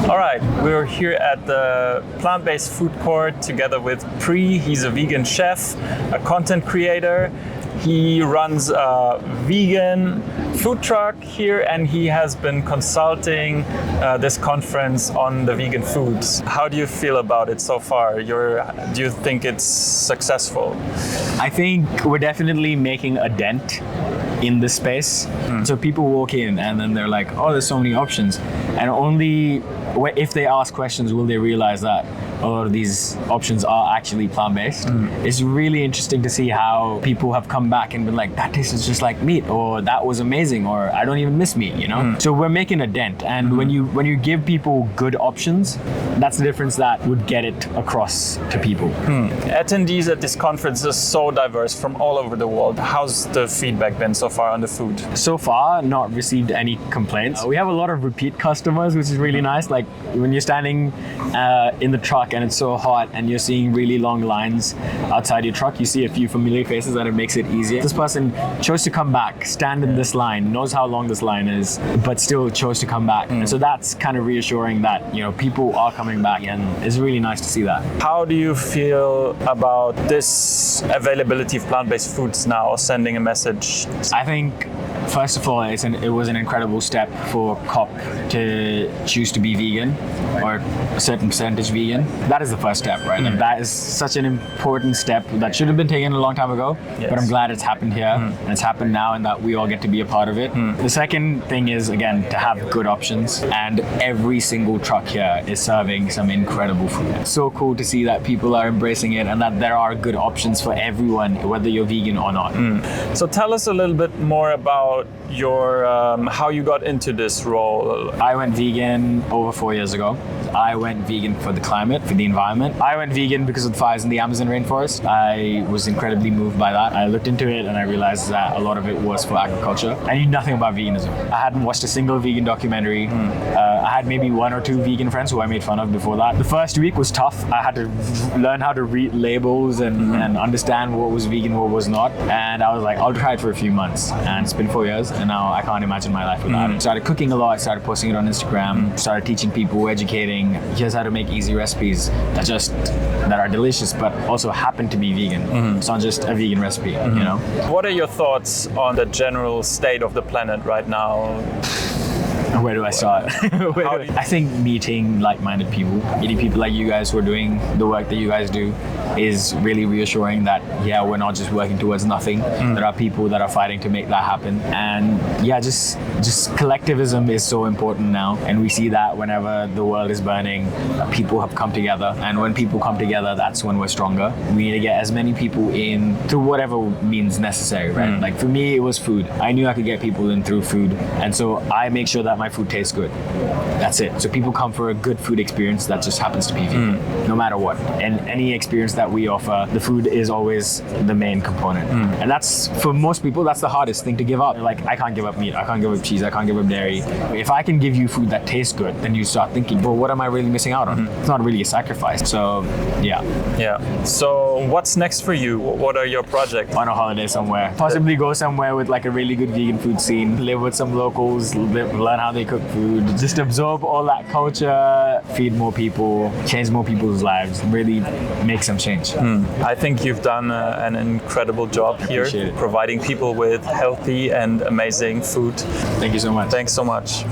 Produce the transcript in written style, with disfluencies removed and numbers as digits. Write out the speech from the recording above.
All right, we're here at the plant-based food court together with Pri. He's a vegan chef, a content creator. He runs a vegan food truck here, and he has been consulting this conference on the vegan foods. How do you feel about it so far? Do you think it's successful? I think we're definitely making a dent in the space. So people walk in and then they're like, oh, there's so many options. And only if they ask questions will they realize that a lot of these options are actually plant-based. It's really interesting to see how people have come back and been like, that tastes just like meat, or that was amazing, or I don't even miss meat, you know? So we're making a dent, and when you give people good options, that's the difference that would get it across to people. Attendees at this conference are so diverse from all over the world. How's the feedback been so far on the food? So far, not received any complaints. We have a lot of repeat customers, which is really nice. Like when you're standing in the truck and it's so hot and you're seeing really long lines outside your truck, you see a few familiar faces and it makes it easier. This person chose to come back, stand in this line, knows how long this line is, but still chose to come back. And so that's kind of reassuring that, you know, people are coming back, and it's really nice to see that. How do you feel about this availability of plant-based foods now, sending a message? I think first of all, it was an incredible step for COP to choose to be vegan, or a certain percentage vegan. That is the first step, right? And that is such an important step that should have been taken a long time ago, but I'm glad it's happened here, and it's happened now, and that we all get to be a part of it. The second thing is, again, to have good options, and every single truck here is serving some incredible food. It's so cool to see that people are embracing it and that there are good options for everyone, whether you're vegan or not. So tell us a little bit more about your how you got into this role. I went vegan over 4 years ago. I went vegan for the climate, for the environment. I went vegan because of the fires in the Amazon rainforest. I was incredibly moved by that. I looked into it and I realized that a lot of it was for agriculture. I knew nothing about veganism. I hadn't watched a single vegan documentary. I had maybe 1 or 2 vegan friends who I made fun of before that. The first week was tough. I had to learn how to read labels and understand what was vegan, what was not. And I was like, I'll try it for a few months. And it's been 4 years, and now I can't imagine my life without it. Started cooking a lot, started posting it on Instagram, started teaching people, educating. Here's how to make easy recipes that are delicious, but also happen to be vegan. It's not just a vegan recipe, you know? What are your thoughts on the general state of the planet right now? Where do I start? I think meeting like-minded people, meeting people like you guys who are doing the work that you guys do, is really reassuring that, yeah, we're not just working towards nothing. There are people that are fighting to make that happen. And yeah, just collectivism is so important now. And we see that whenever the world is burning, people have come together. And when people come together, that's when we're stronger. We need to get as many people in through whatever means necessary, right? Like for me, it was food. I knew I could get people in through food. And so I make sure that my food tastes good. That's it. So people come for a good food experience that just happens to be vegan, no matter what. And any experience that we offer, the food is always the main component. And that's, for most people, that's the hardest thing to give up. They're like, I can't give up meat, I can't give up cheese, I can't give up dairy. If I can give you food that tastes good, then you start thinking, well, what am I really missing out on? It's not really a sacrifice. So, yeah. So what's next for you? What are your projects? On a holiday somewhere. Possibly go somewhere with like a really good vegan food scene, live with some locals, learn how they cook food, just absorb all that culture, feed more people, change more people's lives, really make some change. I think you've done an incredible job here, providing people with healthy and amazing food. Thank you so much. Thanks so much.